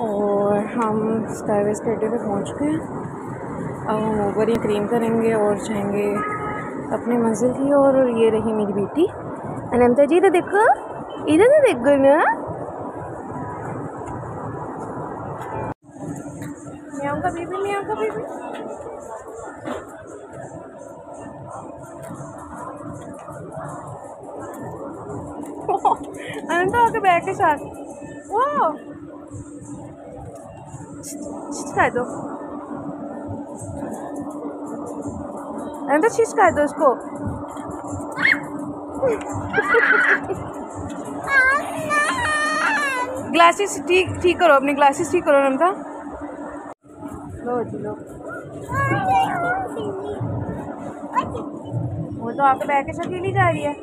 और हम स्काई वे स्टेडियम पे पहुंच गए। अब हम ऊबर या क्रीम करेंगे और जाएंगे अपनी मंजिल की। और ये रही मेरी बेटी अनंता जी। तो देखो इधर तो देखो ना, म्याऊं का बेबी, म्याऊं का बेबी। अनंता आके बैठ के साथ वो खा दो, अनंता शीश खा दो उसको। ग्लासेस ठीक करो, अपनी ग्लासेस ठीक करो अनंता। लो जी लो, वो तो आपके बैग के साथ अकेली जा रही है।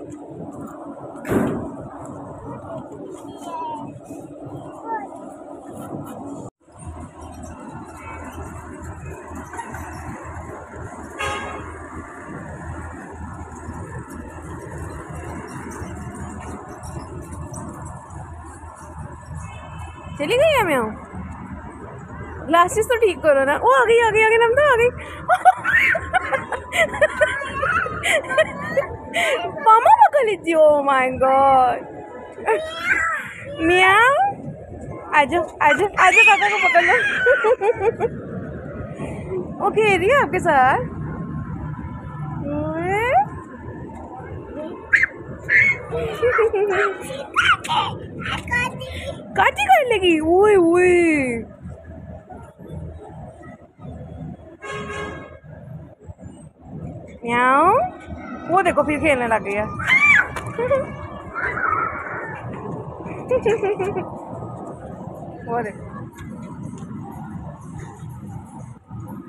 चली गई है मैं। ग्लासेस तो ठीक करो ना। वो आ गई नमता आ गई। मामा पकड़ लीजिए। ओ माय गॉड, म्याऊ। आजो काका को पकड़ लो। वो खेल रही है आपके साथ। काटी कर लेगी। ओए ओए, म्याऊ। वो देखो फिर खेलने लग गई है। वो देखो,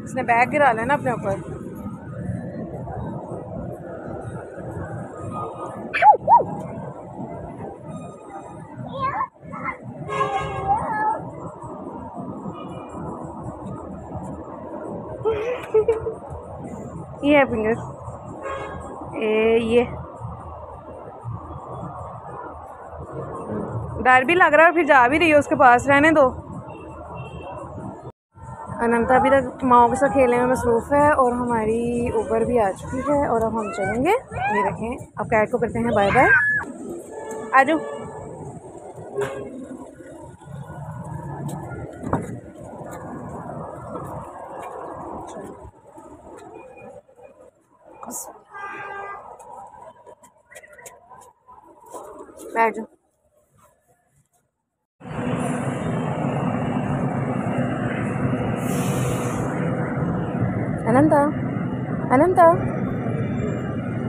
इसने बैग गिरा लेना अपने ऊपर। ये है फिंगर, ये डर भी लग रहा है, फिर जा भी रही है उसके पास। रहने दो। अनंता अभी तक माओ के साथ खेलने में मसरूफ़ है और हमारी ऊबर भी आ चुकी है और अब हम चलेंगे। ये देखें, अब कैट को करते हैं बाय बाय। आ जाओ। बैठ जाओ। अनंता, अनंता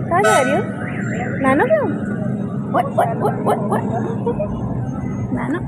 कहाँ जा रही हो? नानो क्यों? नानो